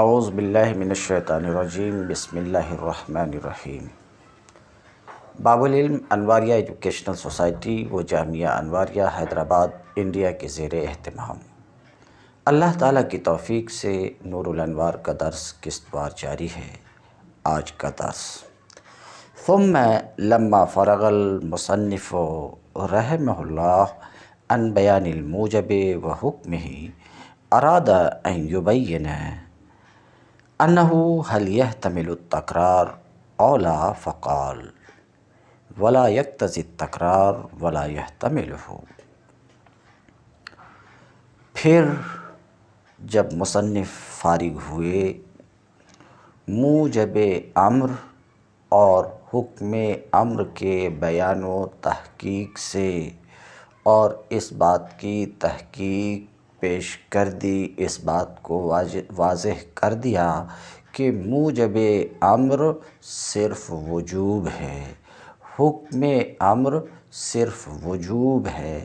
اعوذ باللہ من الشیطان الرجیم، بسم اللہ الرحمن الرحیم۔ باب العلم انواریہ ایجوکیشنل سوسائٹی و جامعہ انواریہ حیدرآباد انڈیا کے زیر اہتمام اللہ تعالیٰ کی توفیق سے نور الانوار کا درس قسط وار جاری ہے۔ آج کا درس ثم لما فرغ المصنف رحمہ اللہ عن بیان الموجب و حکمہ اراد ان یبین انہ هل يحتمل التکرار او لا فقال ولا یقتضی التکرار ولا يحتملہ۔ پھر جب مصنف فارغ ہوئے موجب امر اور حکم امر کے بیان و تحقیق سے، اور اس بات کی تحقیق پیش کر دی، اس بات کو واضح کر دیا کہ موجب امر صرف وجوب ہے، حکم امر صرف وجوب ہے،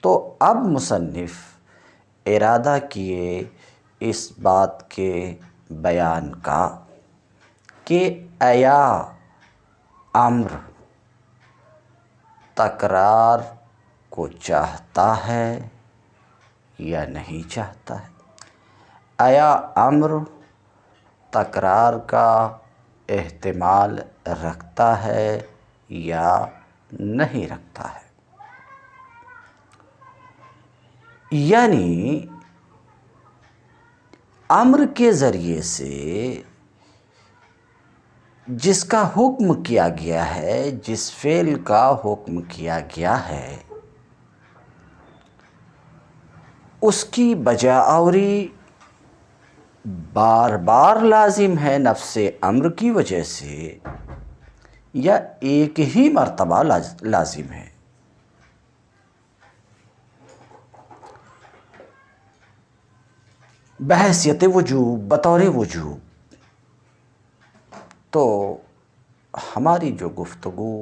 تو اب مصنف ارادہ کیے اس بات کے بیان کا کہ آیا امر تکرار کو چاہتا ہے یا نہیں چاہتا ہے، آیا امر تکرار کا احتمال رکھتا ہے یا نہیں رکھتا ہے۔ یعنی امر کے ذریعے سے جس کا حکم کیا گیا ہے، جس فعل کا حکم کیا گیا ہے، اس کی بجاآوری بار بار لازم ہے نفس امر کی وجہ سے یا ایک ہی مرتبہ لازم ہے۔ بحیثیت وجوب، بطور وجوب، تو ہماری جو گفتگو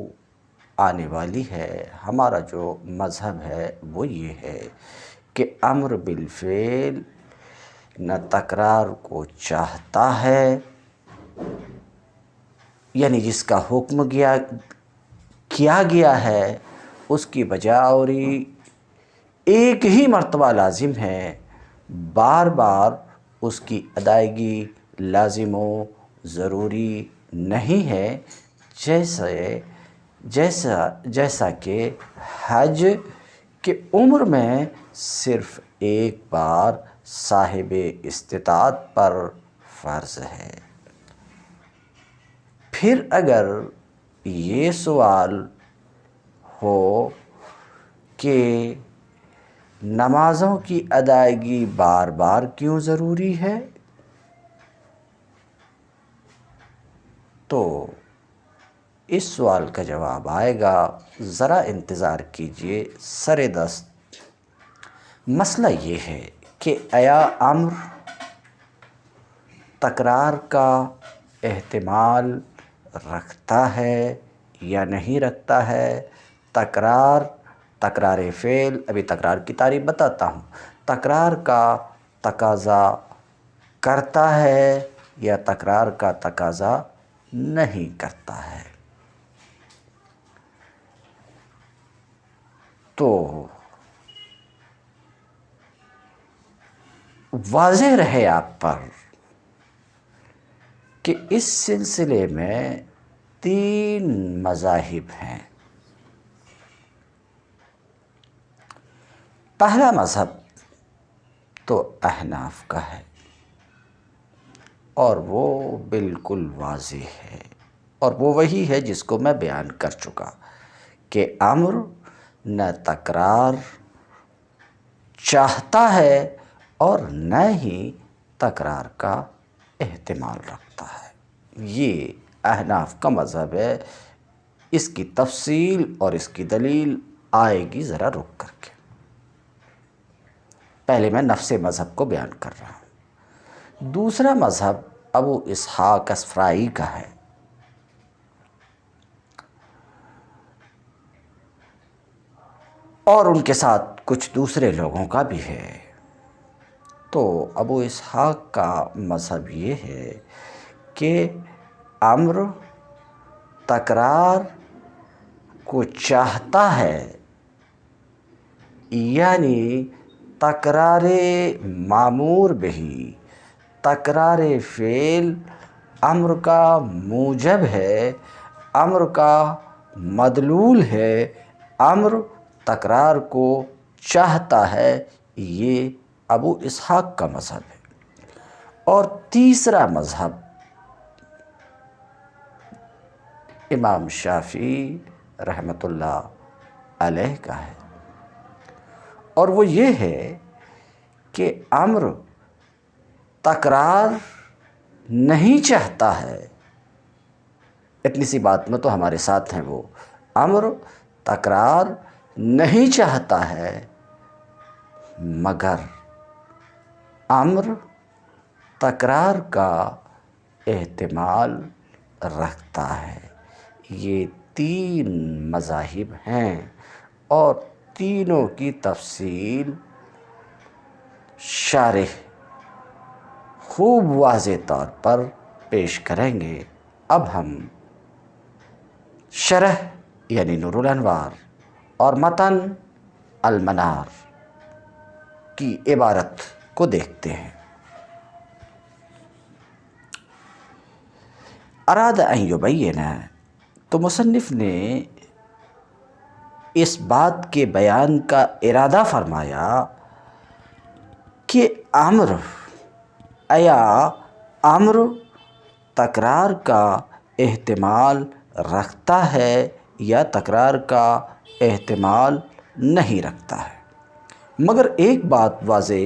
آنے والی ہے، ہمارا جو مذہب ہے وہ یہ ہے کہ امر بالفعل نہ تکرار کو چاہتا ہے، یعنی جس کا حکم کیا گیا ہے اس کی بجاآوری ایک ہی مرتبہ لازم ہے، بار بار اس کی ادائیگی لازم و ضروری نہیں ہے، جیسا کہ حج کے عمر میں صرف ایک بار صاحب استطاعت پر فرض ہے۔ پھر اگر یہ سوال ہو کہ نمازوں کی ادائیگی بار بار کیوں ضروری ہے، تو اس سوال کا جواب آئے گا، ذرا انتظار کیجئے سر دست۔ مسئلہ یہ ہے کہ آیا امر تکرار کا احتمال رکھتا ہے یا نہیں رکھتا ہے۔ تکرار فعل، ابھی تکرار کی تعریف بتاتا ہوں، تکرار کا تقاضا کرتا ہے یا تکرار کا تقاضا نہیں کرتا ہے۔ تو واضح رہے آپ پر کہ اس سلسلے میں 3 مذاہب ہیں۔ پہلا مذہب تو احناف کا ہے، اور وہ بالکل واضح ہے، اور وہ وہی ہے جس کو میں بیان کر چکا کہ امر نہ تکرار چاہتا ہے اور نہ ہی تکرار کا احتمال رکھتا ہے۔ یہ احناف کا مذہب ہے، اس کی تفصیل اور اس کی دلیل آئے گی ذرا رک کر کے۔ پہلے میں نفس مذہب کو بیان کر رہا ہوں۔ دوسرا مذہب ابو اسحاق اسفرائی کا ہے، اور ان کے ساتھ کچھ دوسرے لوگوں کا بھی ہے۔ تو ابو اسحاق کا مذہب یہ ہے کہ امر تکرار کو چاہتا ہے، یعنی تکرار مامور بہی، تکرار فعل امر کا موجب ہے، امر کا مدلول ہے، امر تکرار کو چاہتا ہے، یہ ابو اسحاق کا مذہب ہے۔ اور تیسرا مذہب امام شافعی رحمۃ اللہ علیہ کا ہے، اور وہ یہ ہے کہ امر تکرار نہیں چاہتا ہے۔ اتنی سی بات میں تو ہمارے ساتھ ہیں، وہ امر تکرار نہیں چاہتا ہے، مگر امر تکرار کا احتمال رکھتا ہے۔ یہ تین مذاہب ہیں، اور تینوں کی تفصیل شارح خوب واضح طور پر پیش کریں گے۔ اب ہم شرح یعنی نور الانوار اور متن المنار کی عبارت کو دیکھتے ہیں۔ اراد ان یبین، تو مصنف نے اس بات کے بیان کا ارادہ فرمایا کہ امر تکرار کا احتمال رکھتا ہے یا تکرار کا احتمال نہیں رکھتا ہے۔ مگر ایک بات واضح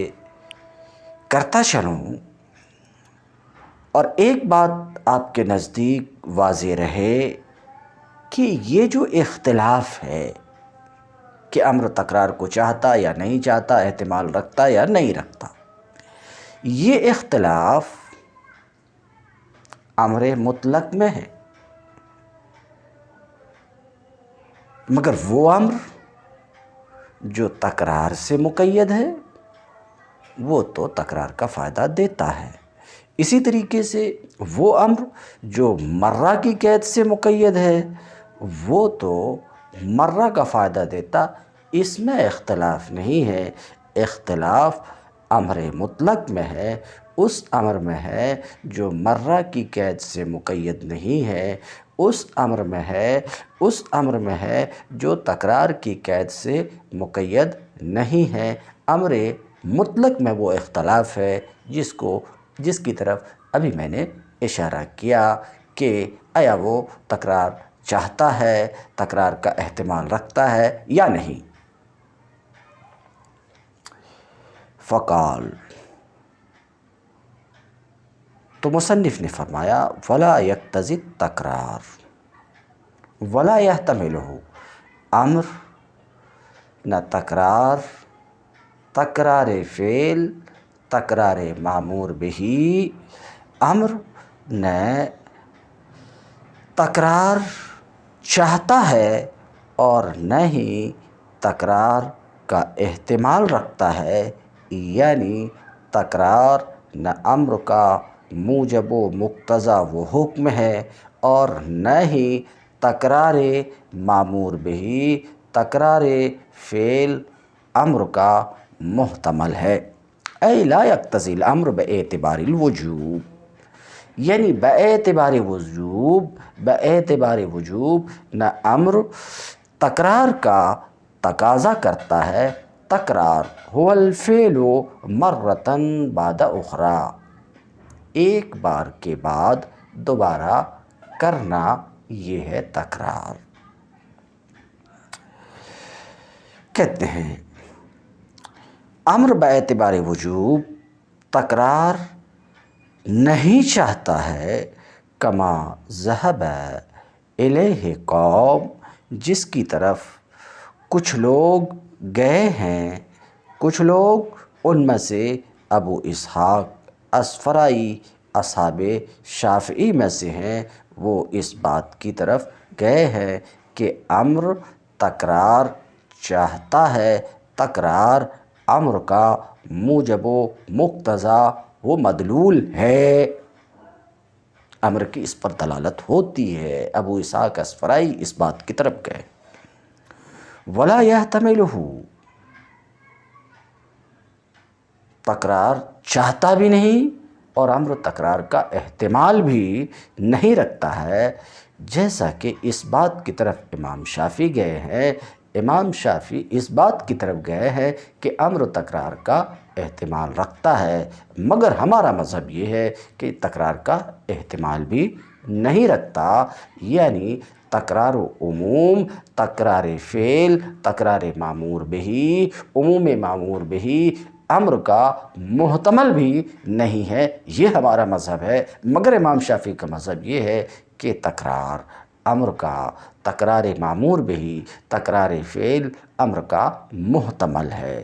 کرتا چلوں، اور ایک بات آپ کے نزدیک واضح رہے کہ یہ جو اختلاف ہے کہ امر تکرار کو چاہتا یا نہیں چاہتا، احتمال رکھتا یا نہیں رکھتا، یہ اختلاف امر مطلق میں ہے، مگر وہ امر جو تکرار سے مقید ہے وہ تو تکرار کا فائدہ دیتا ہے۔ اسی طریقے سے وہ امر جو مرہ کی قید سے مقید ہے وہ تو مرہ کا فائدہ دیتا، اس میں اختلاف نہیں ہے۔ اختلاف امر مطلق میں ہے، اس امر میں ہے جو مرہ کی قید سے مقید نہیں ہے، اس امر میں ہے جو تکرار کی قید سے مقید نہیں ہے۔ امر مطلق میں وہ اختلاف ہے جس کی طرف ابھی میں نے اشارہ کیا کہ آیا وہ تکرار چاہتا ہے، تکرار کا احتمال رکھتا ہے یا نہیں۔ فقال، تو مصنف نے فرمایا ولا یقتضی تکرار ولا یحتملہ، امر نہ تکرار فعل، تکرار مامور بہی، امر نہ تکرار چاہتا ہے اور نہ ہی تکرار کا احتمال رکھتا ہے، یعنی تکرار نہ امر کا موجب و مقتضی و حکم ہے اور نہ ہی تکرار مامور بہی، تکرار فعل امر کا محتمل ہے۔ اے لا یقتضی الامر باعتبار الوجوب، یعنی باعتبار وجوب نہ امر تکرار کا تقاضا کرتا ہے۔ تکرار هو الفعل مرة بعد اخرى، ایک بار کے بعد دوبارہ کرنا، یہ ہے تکرار۔ کہتے ہیں امر باعتبار وجوب تکرار نہیں چاہتا ہے، کما ذہب الیہ قوم، جس کی طرف کچھ لوگ گئے ہیں، کچھ لوگ ان میں سے ابو اسحاق اسفرائی اصحاب شافعی میں سے ہیں، وہ اس بات کی طرف گئے ہیں کہ امر تکرار چاہتا ہے، تکرار امر کا موجب و مقتضا وہ مدلول ہے، امر کی اس پر دلالت ہوتی ہے۔ ابو اسحاق اسفرائی اس بات کی طرف گئے۔ ولا یحتملہ، تکرار چاہتا بھی نہیں اور امر تکرار کا احتمال بھی نہیں رکھتا ہے، جیسا کہ اس بات کی طرف امام شافعی گئے ہیں۔ امام شافعی اس بات کی طرف گئے ہیں کہ امر تکرار کا احتمال رکھتا ہے، مگر ہمارا مذہب یہ ہے کہ تکرار کا احتمال بھی نہیں رکھتا، یعنی تکرار و عموم، تکرار فعل، تکرار معمور بہی، عموم معمور بہی امر کا محتمل بھی نہیں ہے، یہ ہمارا مذہب ہے۔ مگر امام شافعی کا مذہب یہ ہے کہ تکرار امر کا، تکرار معمور بہی، تکرار فعل امر کا محتمل ہے۔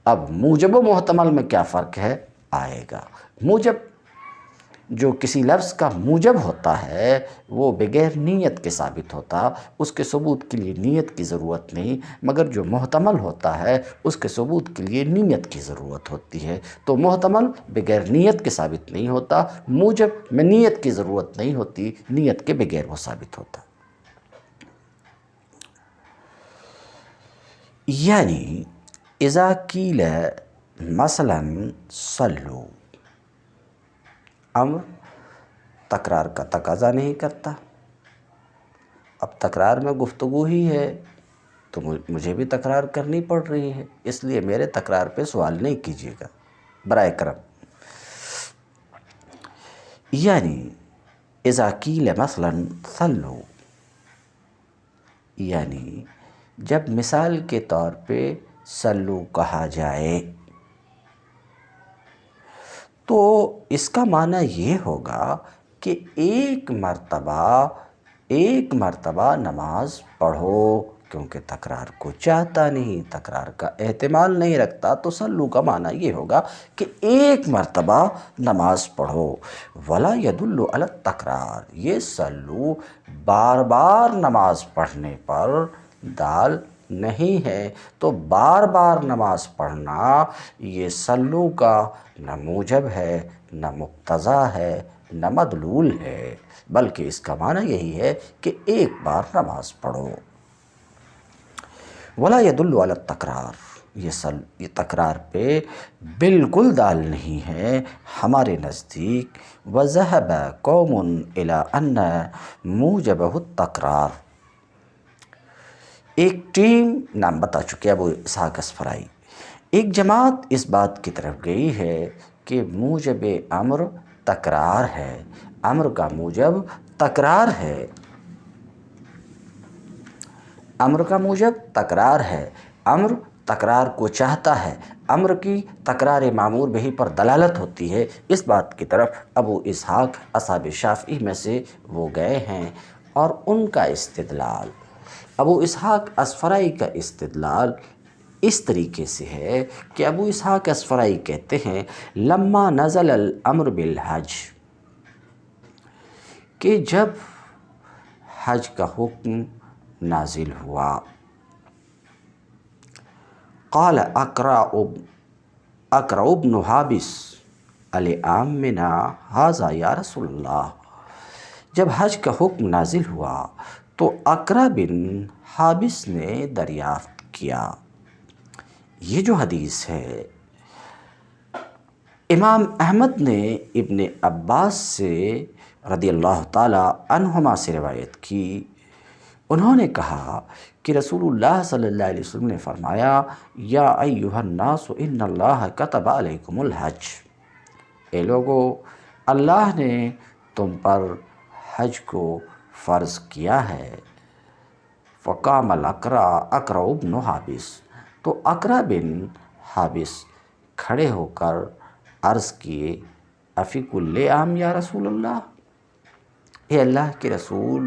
اب موجب و محتمل میں کیا فرق ہے آئے گا۔ موجب، جو کسی لفظ کا موجب ہوتا ہے وہ بغیر نیت کے ثابت ہوتا، اس کے ثبوت کے لیے نیت کی ضرورت نہیں، مگر جو محتمل ہوتا ہے اس کے ثبوت کے لیے نیت کی ضرورت ہوتی ہے۔ تو محتمل بغیر نیت کے ثابت نہیں ہوتا، موجب میں نیت کی ضرورت نہیں ہوتی، نیت کے بغیر وہ ثابت ہوتا۔ یعنی اذا قیل مثلا صلو، امر تکرار کا تقاضا نہیں کرتا، اب تکرار میں گفتگو ہی ہے تو مجھے بھی تکرار کرنی پڑ رہی ہے، اس لیے میرے تکرار پہ سوال نہیں کیجیے گا برائے کرم۔ یعنی اذا قیل مثلا صلو، یعنی جب مثال کے طور پہ صلو کہا جائے تو اس کا معنی یہ ہوگا کہ ایک مرتبہ نماز پڑھو، کیونکہ تکرار کو چاہتا نہیں، تکرار کا احتمال نہیں رکھتا، تو صلو کا معنی یہ ہوگا کہ ایک مرتبہ نماز پڑھو۔ ولا يدل علی التکرار، یہ صلو بار بار نماز پڑھنے پر دال نہیں ہے، تو بار بار نماز پڑھنا یہ صلو کا نہ موجب ہے، نہ مقتضا ہے، نہ مدلول ہے، بلکہ اس کا معنی یہی ہے کہ ایک بار نماز پڑھو۔ ولا يدل علی التکرار، یہ تکرار پہ بالکل دال نہیں ہے ہمارے نزدیک۔ وذهب قوم الى ان موجبہ التکرار، ایک ٹیم نام بتا چکے ابو اسحاق اسفرائی، ایک جماعت اس بات کی طرف گئی ہے کہ موجب امر تکرار ہے، امر کا موجب تکرار ہے، امر کا موجب تکرار ہے، امر تکرار کو چاہتا ہے، امر کی تکرار معمور بہی پر دلالت ہوتی ہے۔ اس بات کی طرف ابو اسحاق اصحاب شافعی میں سے وہ گئے ہیں، اور ان کا استدلال، ابو اسحاق اسفرائی کا استدلال اس طریقے سے ہے کہ ابو اسحاق اسفرائی کہتے ہیں لما نزل الامر بالحج، کہ جب حج کا حکم نازل ہوا، قال اقرع بن حابس لعامنا ھذا یا رسول اللہ، جب حج کا حکم نازل ہوا تو اقرع بن حابس نے دریافت کیا۔ یہ جو حدیث ہے امام احمد نے ابن عباس سے رضی اللہ تعالی عنہما سے روایت کی، انہوں نے کہا کہ رسول اللہ صلی اللہ علیہ وسلم نے فرمایا یا ایھا الناس ان اللہ کتب علیکم الحج، اے لوگو اللہ نے تم پر حج کو فرض کیا ہے۔ فقام اقرع بن حابس، تو اقرع بن حابس کھڑے ہو کر عرض کیے افی کل عام یا رسول اللہ، اے اللہ کے رسول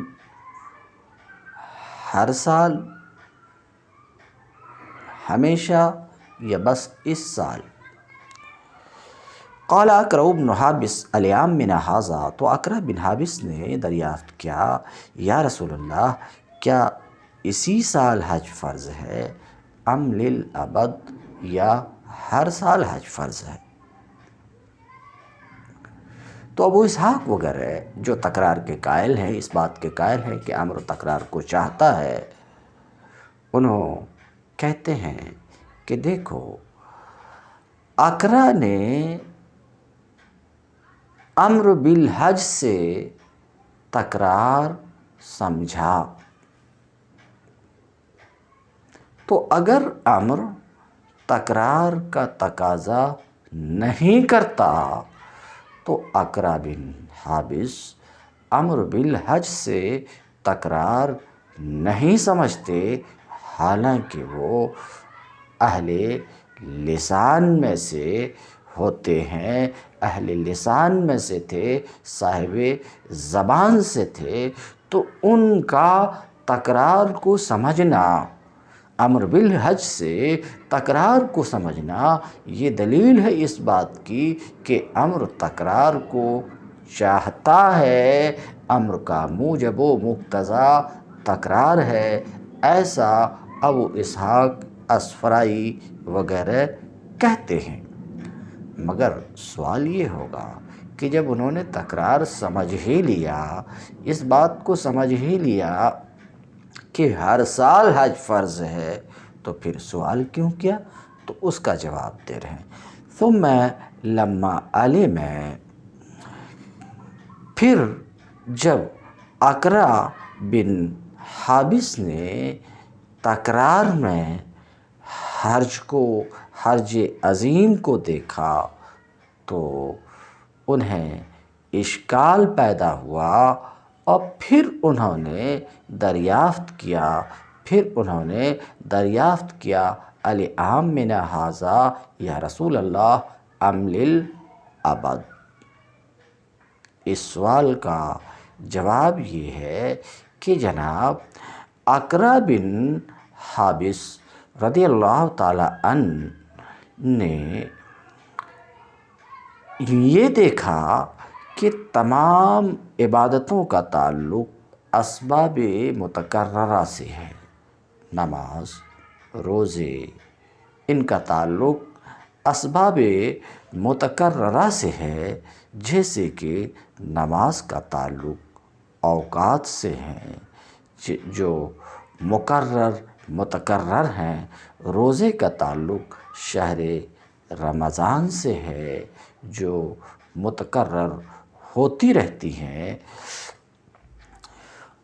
ہر سال، ہمیشہ، یا بس اس سال؟ قال اقرع بن حابس لعامنا ھذا، تو اقرع بن حابس نے دریافت کیا یا رسول اللہ کیا اسی سال حج فرض ہے، ام للابد، یا ہر سال حج فرض ہے۔ تو ابو اسحاق وغیرہ جو تکرار کے قائل ہیں، اس بات کے قائل ہیں کہ امر تکرار کو چاہتا ہے، انہوں کہتے ہیں کہ دیکھو اقرا نے امر بالحج سے تکرار سمجھا، تو اگر امر تکرار کا تقاضا نہیں کرتا تو اقرا بن حابس امر بالحج سے تکرار نہیں سمجھتے، حالانکہ وہ اہل لسان میں سے ہوتے ہیں، اہل لسان میں سے تھے، صاحب زبان سے تھے، تو ان کا تکرار کو سمجھنا، امر بالحج سے تکرار کو سمجھنا، یہ دلیل ہے اس بات کی کہ امر تکرار کو چاہتا ہے، امر کا موجب و مقتضا تکرار ہے، ایسا ابو اسحاق اسفرائی وغیرہ کہتے ہیں۔ مگر سوال یہ ہوگا کہ جب انہوں نے تکرار سمجھ ہی لیا، اس بات کو سمجھ ہی لیا کہ ہر سال حج فرض ہے، تو پھر سوال کیوں کیا؟ تو اس کا جواب دے رہے ہیں، ثم لما علم، پھر جب اقرا بن حابس نے تکرار میں حرج عظیم کو دیکھا تو انہیں اشکال پیدا ہوا، اور پھر انہوں نے دریافت کیا العام من ھذا یا رسول اللہ ام للابد۔ اس سوال کا جواب یہ ہے کہ جناب اقرا بن حابس رضی اللہ تعالی عنہ نے یہ دیکھا کہ تمام عبادتوں کا تعلق اسباب متکررہ سے ہے، نماز، روزے، ان کا تعلق اسباب متکررہ سے ہے، جیسے کہ نماز کا تعلق اوقات سے ہیں جو متکرر ہیں، روزے کا تعلق شہر رمضان سے ہے جو متکرر ہوتی رہتی ہیں،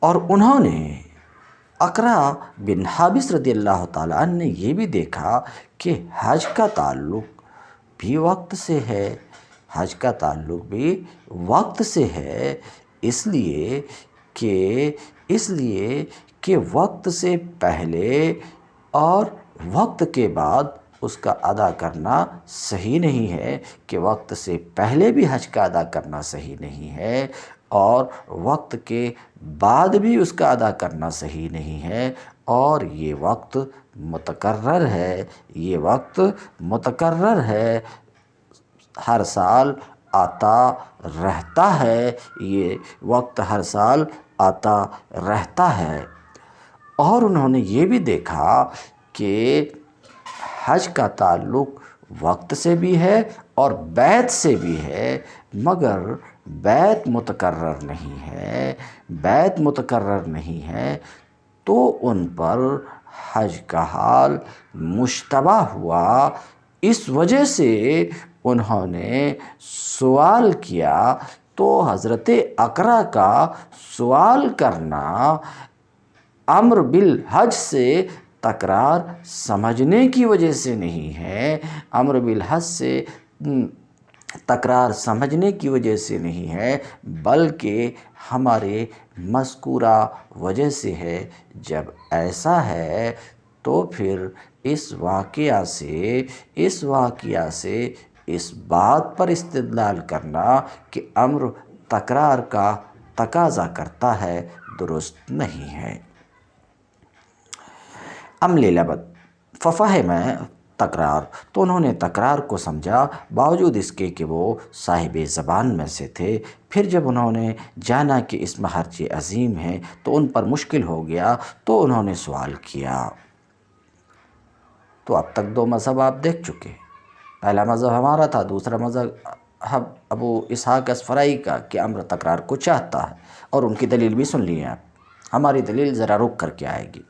اور انہوں نے اقرا بن حابس رضی اللہ تعالیٰ عنہ نے یہ بھی دیکھا کہ حج کا تعلق بھی وقت سے ہے، حج کا تعلق بھی وقت سے ہے، اس لیے کہ وقت سے پہلے اور وقت کے بعد اس کا ادا کرنا صحیح نہیں ہے، کہ وقت سے پہلے بھی حج کا ادا کرنا صحیح نہیں ہے اور وقت کے بعد بھی اس کا ادا کرنا صحیح نہیں ہے، اور یہ وقت متکرر ہے، ہر سال آتا رہتا ہے، یہ وقت ہر سال آتا رہتا ہے۔ اور انہوں نے یہ بھی دیکھا کہ حج کا تعلق وقت سے بھی ہے اور بیت سے بھی ہے، مگر بیت متکرر نہیں ہے، تو ان پر حج کا حال مشتبہ ہوا، اس وجہ سے انہوں نے سوال کیا۔ تو حضرت اقرا کا سوال کرنا امر بالحج سے تکرار سمجھنے کی وجہ سے نہیں ہے، امر بالحج سے تکرار سمجھنے کی وجہ سے نہیں ہے، بلکہ ہمارے مذکورہ وجہ سے ہے۔ جب ایسا ہے تو پھر اس واقعہ سے اس بات پر استدلال کرنا کہ امر تکرار کا تقاضا کرتا ہے، درست نہیں ہے۔ ام للابد ففہم تکرار، تو انہوں نے تکرار کو سمجھا، باوجود اس کے کہ وہ صاحب زبان میں سے تھے۔ پھر جب انہوں نے جانا کہ اس میں حرج عظیم ہے تو ان پر مشکل ہو گیا، تو انہوں نے سوال کیا۔ تو اب تک دو مذہب آپ دیکھ چکے، پہلا مذہب ہمارا تھا، دوسرا مذہب ابو اسحاق اصفرائی کا کہ امر تکرار کو چاہتا ہے، اور ان کی دلیل بھی سن لی ہے آپ، ہماری دلیل ذرا رک کر کے آئے گی۔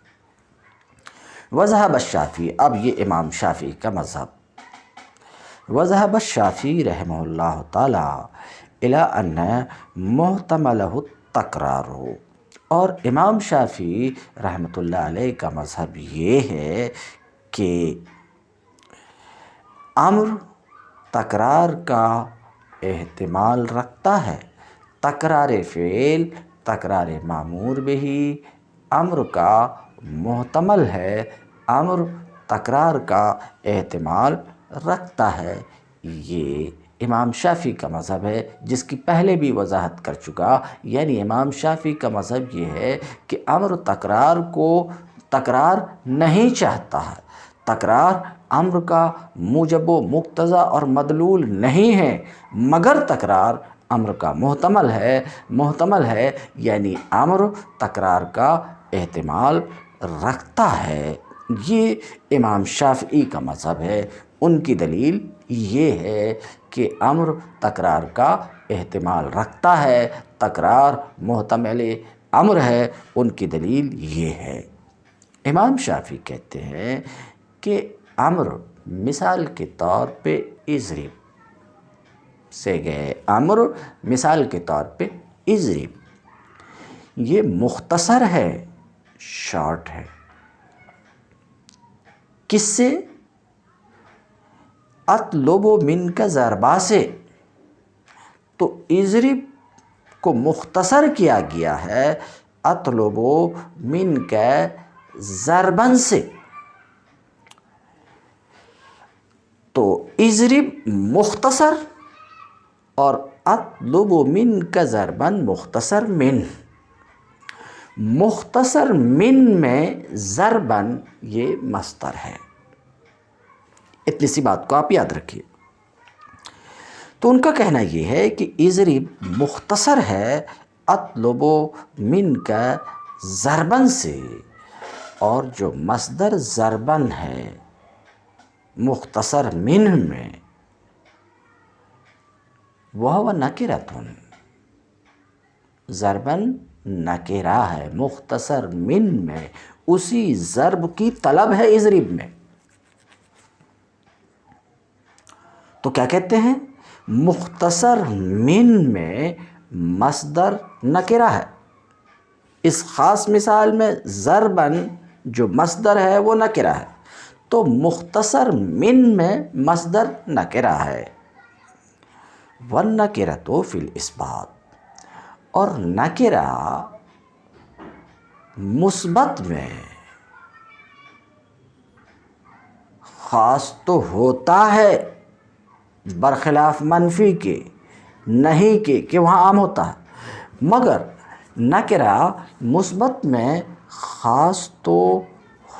وذهب الشافعی، اب یہ امام شافعی کا مذہب، وذهب الشافعی رحمہ اللہ تعالی الی ان محتملہ التکرار، اور امام شافعی رحمۃ اللہ علیہ کا مذہب یہ ہے کہ امر تکرار کا احتمال رکھتا ہے، تکرار فعل تکرار معمور بھی امر کا محتمل ہے، امر تکرار کا احتمال رکھتا ہے۔ یہ امام شافعی کا مذہب ہے، جس کی پہلے بھی وضاحت کر چکا، یعنی امام شافعی کا مذہب یہ ہے کہ امر تکرار کو تکرار نہیں چاہتا ہے، تکرار امر کا موجب و مقتضی اور مدلول نہیں ہے، مگر تکرار امر کا محتمل ہے، یعنی امر تکرار کا احتمال رکھتا ہے۔ یہ امام شافعی کا مذہب ہے، ان کی دلیل یہ ہے کہ امر تکرار کا احتمال رکھتا ہے، تکرار محتمل امر ہے، ان کی دلیل یہ ہے۔ امام شافعی کہتے ہیں کہ امر مثال کے طور پہ اضرب سے گئے، امر مثال کے طور پہ اضرب، یہ مختصر ہے، شارٹ ہے، کس سے؟ اطلب منک ضربا سے، تو اضرب کو مختصر کیا گیا ہے اطلب منک ضربن سے، تو اضرب مختصر اور اطلب منک ضربن مختصر من میں ضربن یہ مصدر ہے، اتنی سی بات کو آپ یاد رکھیے۔ تو ان کا کہنا یہ ہے کہ اضرب مختصر ہے اطلب منک ضربن سے، اور جو مصدر ضربن ہے مختصر من میں، وہ نکرۃ، ضربن نکرہ ہے، مختصر من میں اسی ضرب کی طلب ہے اضرب میں۔ تو کیا کہتے ہیں؟ مختصر من میں مصدر نکرہ ہے، اس خاص مثال میں ضربن جو مصدر ہے وہ نکرہ ہے، تو مختصر من میں مصدر نکرہ ہے۔ وَالنَّكِرَةُ فِي الْإِثْبَاتِ، اور نکرہ مثبت میں خاص تو ہوتا ہے، برخلاف منفی کے، نہیں کہ وہاں عام ہوتا ہے، مگر نکرہ مثبت میں خاص تو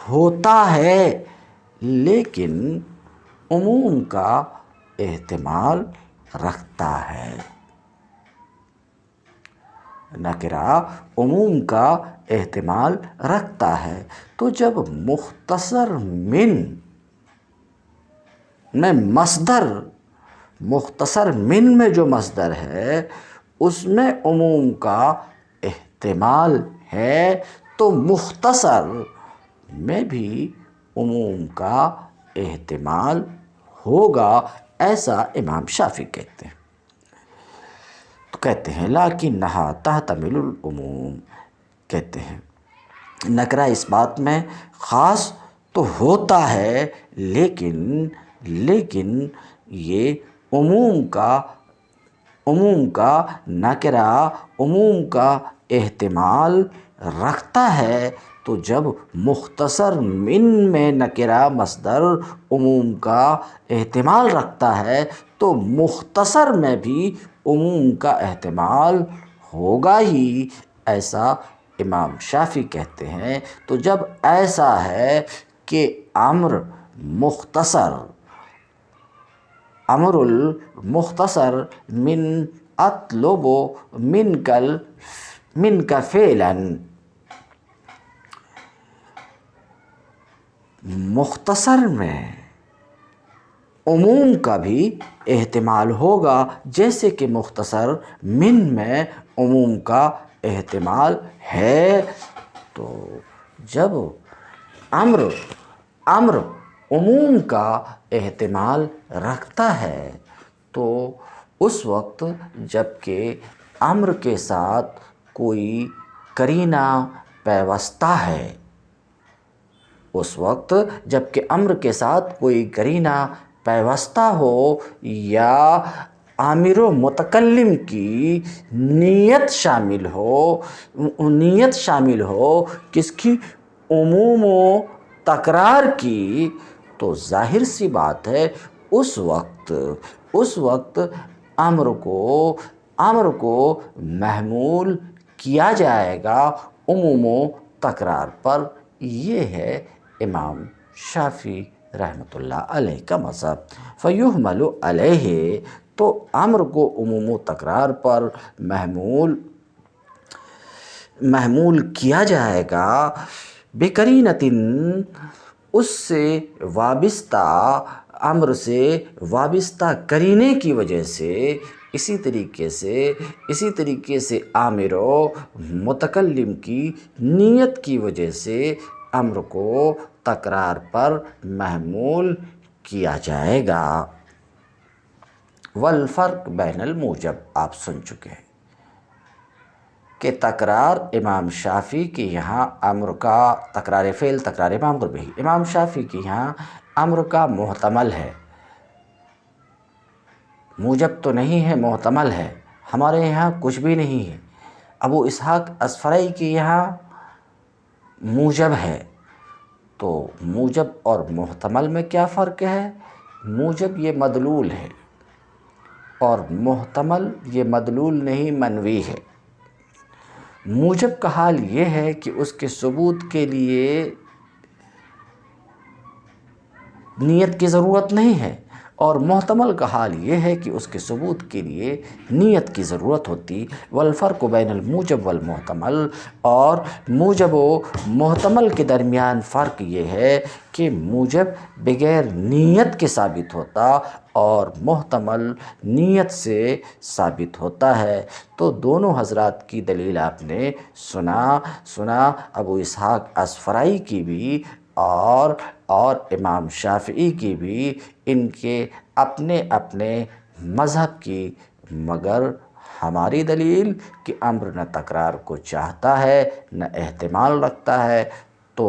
ہوتا ہے لیکن عموم کا احتمال رکھتا ہے، نکرہ عموم کا احتمال رکھتا ہے۔ تو جب مختصر من میں مختصر من میں جو مصدر ہے اس میں عموم کا احتمال ہے، تو مختصر میں بھی عموم کا احتمال ہوگا، ایسا امام شافعی کہتے ہیں۔ تو کہتے ہیں لکنھا تحتمل العموم، کہتے ہیں نکرہ اس بات میں خاص تو ہوتا ہے لیکن یہ عموم کا نکرہ عموم کا احتمال رکھتا ہے۔ تو جب مختصر من میں نکرہ مصدر عموم کا احتمال رکھتا ہے تو مختصر میں بھی عموم کا احتمال ہوگا ہی، ایسا امام شافعی کہتے ہیں۔ تو جب ایسا ہے کہ امر المختصر من اطلب منک فعلا، مختصر میں عموم کا بھی احتمال ہوگا، جیسے کہ مختصر من میں عموم کا احتمال ہے۔ تو جب امر عموم کا احتمال رکھتا ہے تو اس وقت جب کہ امر کے ساتھ کوئی قرینہ پیوستہ ہے، اس وقت جب کہ امر کے ساتھ کوئی قرینہ پیوستہ ہو یا آمر و متکلم کی نیت شامل ہو کس کی؟ عموم و تکرار کی، تو ظاہر سی بات ہے اس وقت امر کو محمول کیا جائے گا عموم و تکرار پر۔ یہ ہے امام شافعی رحمۃ اللہ علیہ کا مذہب۔ فیحمل علیہ، تو امر کو عموم و تکرار پر محمول کیا جائے گا بقرینۃ، اس سے وابستہ امر سے وابستہ قرینے کی وجہ سے، اسی طریقے سے آمر و متکلم کی نیت کی وجہ سے امر کو تکرار پر محمول کیا جائے گا۔ والفرق بین الموجب، آپ سن چکے ہیں کہ تکرار امام شافعی کے یہاں امر کا تکرار فعل، تکرار امام قربی، امام شافعی کے یہاں امر کا محتمل ہے، موجب تو نہیں ہے، محتمل ہے۔ ہمارے یہاں کچھ بھی نہیں ہے۔ ابو اسحاق اصفرائی کے یہاں موجب ہے۔ تو موجب اور محتمل میں کیا فرق ہے؟ موجب یہ مدلول ہے اور محتمل یہ مدلول نہیں، منوی ہے۔ موجب کا حال یہ ہے کہ اس کے ثبوت کے لیے نیت کی ضرورت نہیں ہے، اور محتمل کا حال یہ ہے کہ اس کے ثبوت کے لیے نیت کی ضرورت ہوتی۔ والفرق بین الموجب والمحتمل، اور موجب و محتمل کے درمیان فرق یہ ہے کہ موجب بغیر نیت کے ثابت ہوتا اور محتمل نیت سے ثابت ہوتا ہے۔ تو دونوں حضرات کی دلیل آپ نے سنا ابو اسحاق اصفرائی کی بھی اور امام شافعی کی بھی، ان کے اپنے اپنے مذہب کی، مگر ہماری دلیل کہ امر نہ تکرار کو چاہتا ہے نہ احتمال رکھتا ہے۔ تو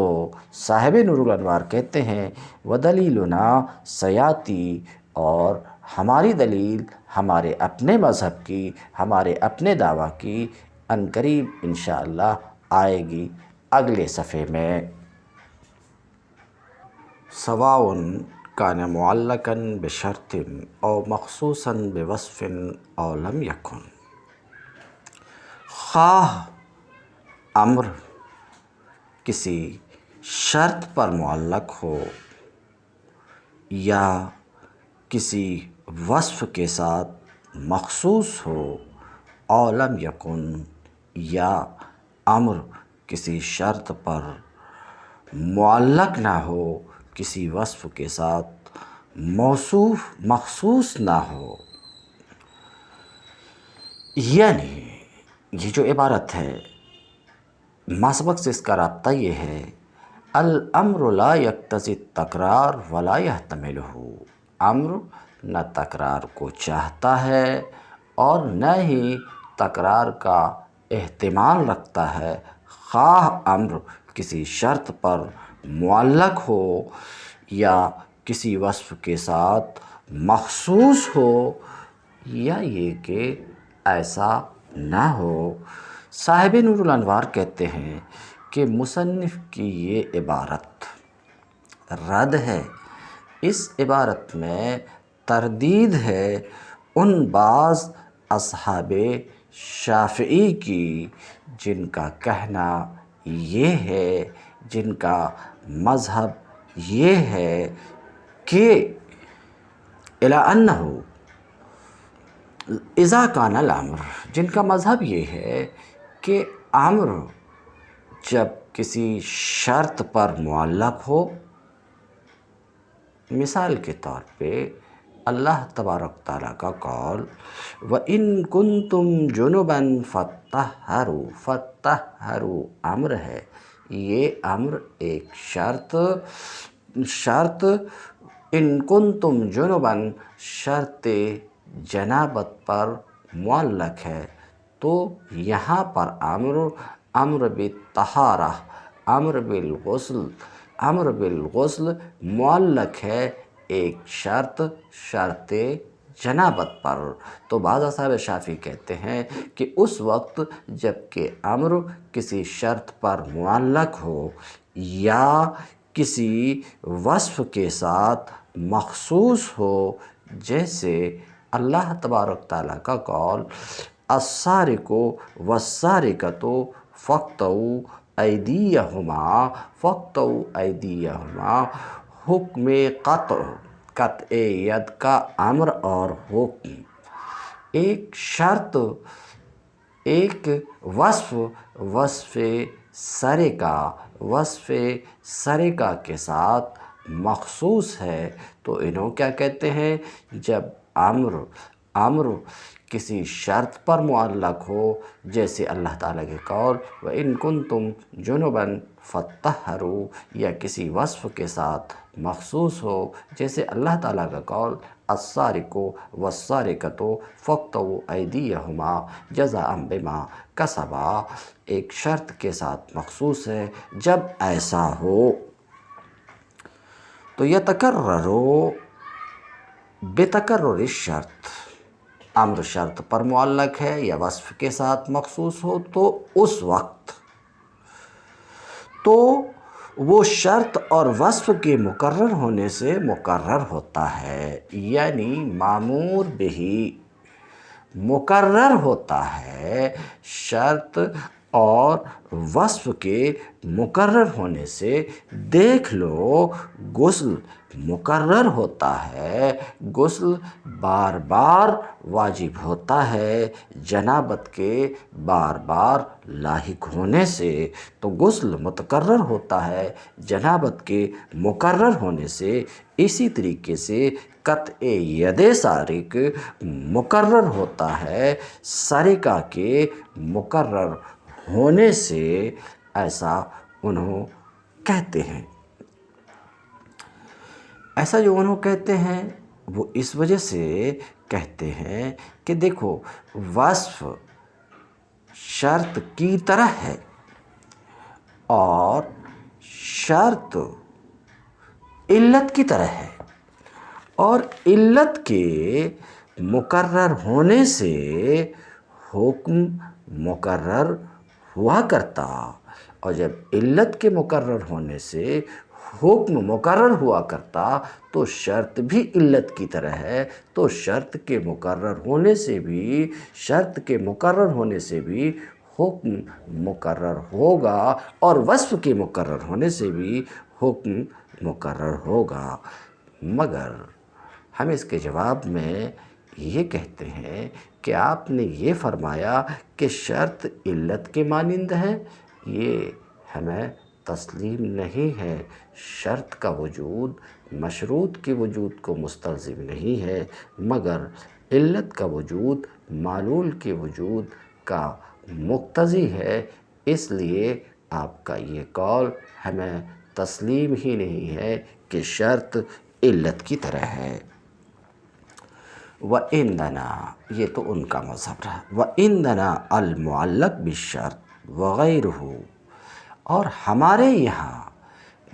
صاحب نور الانوار کہتے ہیں وَدَلِيلُنَا سَيَأْتِي، اور ہماری دلیل ہمارے اپنے مذہب کی، ہمارے اپنے دعویٰ کی عنقریب انشاءاللہ آئے گی اگلے صفحے میں۔ سواء کان معلقا بشرط او مخصوصا بوصف او لم یکن، خواہ امر کسی شرط پر معلق ہو یا کسی وصف کے ساتھ مخصوص ہو، او لم یکن، یا امر کسی شرط پر معلق نہ ہو، کسی وصف کے ساتھ مخصوص نہ ہو۔ یعنی یہ جو عبارت ہے ما سبق سے اس کا رابطہ یہ ہے، الامر لا یقتضی التکرار ولا یحتملہ، امر نہ تکرار کو چاہتا ہے اور نہ ہی تکرار کا احتمال رکھتا ہے، خواہ امر کسی شرط پر معلق ہو یا کسی وصف کے ساتھ مخصوص ہو، یا یہ کہ ایسا نہ ہو۔ صاحب نور الانوار کہتے ہیں کہ مصنف کی یہ عبارت رد ہے، اس عبارت میں تردید ہے ان بعض اصحاب شافعی کی جن کا کہنا یہ ہے، جن کا مذہب یہ ہے کہ الی انہ اذا کان الامر، جن کا مذہب یہ ہے کہ امر جب کسی شرط پر معلق ہو، مثال کے طور پہ اللہ تبارک تعالیٰ کا قول وَإِن كُنتُمْ جُنُبًا فَطَّهَّرُوا فَطَّهَّرُوا امر ہے، یہ امر ایک شرط ان کنتم جنباً شرط جنابت پر معلق ہے، تو یہاں پر امر بالطہارہ، امر بالغسل معلق ہے ایک شرط جنابت پر۔ تو بعض اصحاب شافعی کہتے ہیں کہ اس وقت جب کہ امر کسی شرط پر معلق ہو یا کسی وصف کے ساتھ مخصوص ہو، جیسے اللہ تبارک تعالیٰ کا قول السارق والسارقۃ فاقطعوا ایدیہما، حکم قطع ید کا امر اور حکم، ایک شرط، ایک وصف سرقہ کے ساتھ مخصوص ہے۔ تو انہوں کیا کہتے ہیں، جب امر کسی شرط پر معلق ہو، جیسے اللہ تعالیٰ کے قول وَإِن كُنتُمْ جُنُبًا فَطَّهَّرُوا، یا کسی وصف کے ساتھ مخصوص ہو، جیسے اللہ تعالیٰ کا قول السارق والسارقۃ فاقطعوا ایدیہما جزاء بما کسبا، ایک شرط کے ساتھ مخصوص ہے، جب ایسا ہو تو یتکرر بتکرر الشرط، امر شرط پر معلق ہے یا وصف کے ساتھ مخصوص ہو، تو اس وقت تو وہ شرط اور وصف کے مقرر ہونے سے مقرر ہوتا ہے، یعنی معمور بہی مقرر ہوتا ہے، شرط اور وصف کے مقرر ہونے سے۔ دیکھ لو، غسل مقرر ہوتا ہے، غسل بار بار واجب ہوتا ہے جنابت کے بار بار لاحق ہونے سے، تو غسل متکرر ہوتا ہے جنابت کے مقرر ہونے سے۔ اسی طریقے سے قطع ید سارق مقرر ہوتا ہے سرقہ کے مقرر ہونے سے، ایسا انہوں کہتے ہیں۔ ایسا جو انہوں کہتے ہیں وہ اس وجہ سے کہتے ہیں کہ دیکھو، وصف شرط کی طرح ہے اور شرط علت کی طرح ہے، اور علت کے مقرر ہونے سے حکم مقرر ہوا کرتا، اور جب علت کے مقرر ہونے سے حکم مقرر ہوا کرتا تو شرط بھی علت کی طرح ہے، تو شرط کے مقرر ہونے سے بھی حکم مقرر ہوگا، اور وصف کے مقرر ہونے سے بھی حکم مقرر ہوگا۔ مگر ہم اس کے جواب میں یہ کہتے ہیں کہ آپ نے یہ فرمایا کہ شرط علت کے مانند ہے، یہ ہمیں تسلیم نہیں ہے۔ شرط کا وجود مشروط کے وجود کو مستلزم نہیں ہے، مگر علت کا وجود معلول کے وجود کا مقتضی ہے، اس لیے آپ کا یہ قول ہمیں تسلیم ہی نہیں ہے کہ شرط علت کی طرح ہے۔ وَإِنَّنَا، یہ تو ان کا مذہب رہا، وَإِنَّنَا الْمُعَلَّقُ بِالشَّرْطِ وَغَيْرُهُ، اور ہمارے یہاں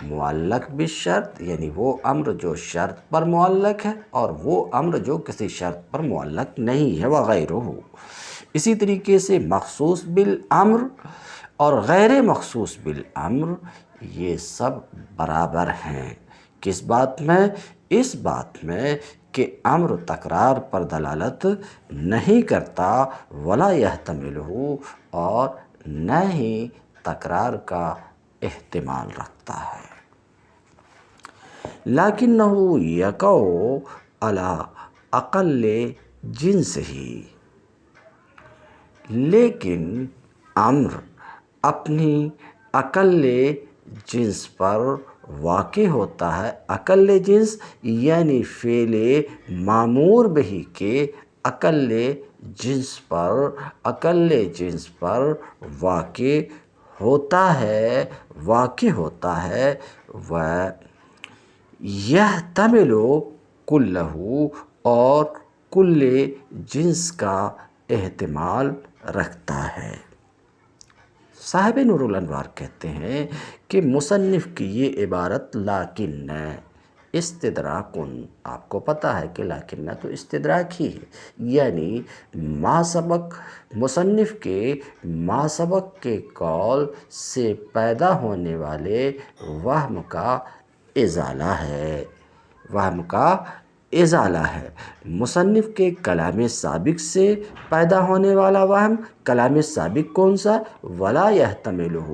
معلق بالشرط یعنی وہ امر جو شرط پر معلق ہے، اور وہ امر جو کسی شرط پر معلق نہیں ہے، وَغَيْرُهُ، اسی طریقے سے مخصوص بالامر اور غیر مخصوص بالامر، یہ سب برابر ہیں۔ کس بات میں؟ اس بات میں کہ امر تکرار پر دلالت نہیں کرتا، ولا یحتملہ، اور نہ ہی تکرار کا احتمال رکھتا ہے۔ لیکنہ یقع علی اقل جنسہ، لیکن امر اپنی اقل جنس پر واقع ہوتا ہے اقل جنس یعنی فعل معمور بہی کے اقل جنس پر واقع ہوتا ہے و یحتمل کلہ اور کل جنس کا احتمال رکھتا ہے۔ صاحب نور الانوار کہتے ہیں کہ مصنف کی یہ عبارت لیکن استدراکن، آپ کو پتہ ہے کہ لیکن تو استدراک ہی ہے، یعنی ما سبق، مصنف کے ما سبق کے قول سے پیدا ہونے والے وہم کا ازالہ ہے، مصنف کے کلام سابق سے پیدا ہونے والا وہم، کلام سابق کون سا؟ ولا یحتملہ،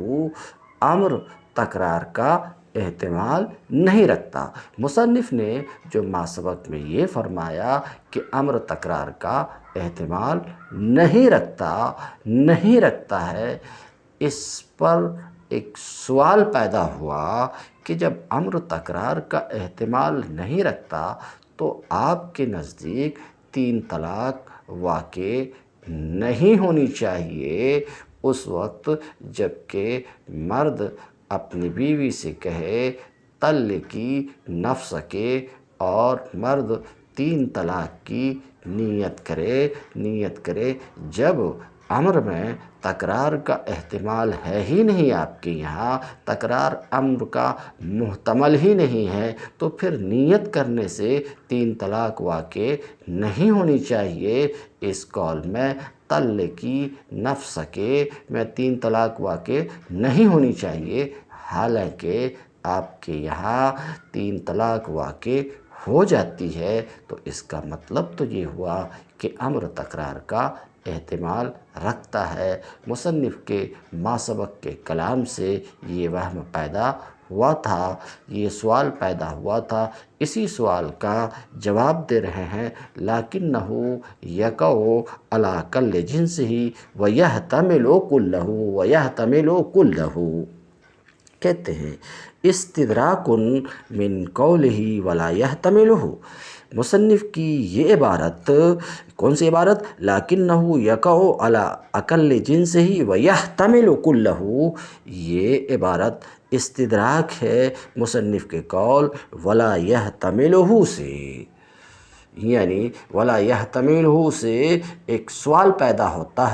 امر تکرار کا احتمال نہیں رکھتا۔ مصنف نے جو ما سبق میں یہ فرمایا کہ امر تکرار کا احتمال نہیں رکھتا ہے، اس پر ایک سوال پیدا ہوا کہ جب امر تکرار کا احتمال نہیں رکھتا تو آپ کے نزدیک 3 طلاق واقع نہیں ہونی چاہیے اس وقت جب کہ مرد اپنی بیوی سے کہے طلقی نفسک، اور مرد 3 طلاق کی نیت کرے جب امر میں تکرار کا احتمال ہے ہی نہیں، آپ کے یہاں تکرار امر کا محتمل ہی نہیں ہے، تو پھر نیت کرنے سے 3 طلاق واقع نہیں ہونی چاہیے۔ اس قول میں طلقی نفسک میں 3 طلاق واقع نہیں ہونی چاہیے، حالانکہ آپ کے یہاں 3 طلاق واقع ہو جاتی ہے، تو اس کا مطلب تو یہ ہوا کہ امر تکرار کا احتمال رکھتا ہے۔ مصنف کے ما سبق کے کلام سے یہ وہم پیدا ہوا تھا، یہ سوال پیدا ہوا تھا، اسی سوال کا جواب دے رہے ہیں۔ لیکنہ یقع علی کل جنسہ ویحتمل کلہ، کہتے ہیں استدراک من قولہ ولا یحتملہ، مصنف کی یہ عبارت، کون سی عبارت؟ لیکنہ یقع علی اقل جنسہ ویحتمل کلہ، یہ عبارت استدراک ہے مصنف کے قول ولا یحتملہ سے، یعنی ولا یحتملہ سے ایک سوال پیدا ہوتا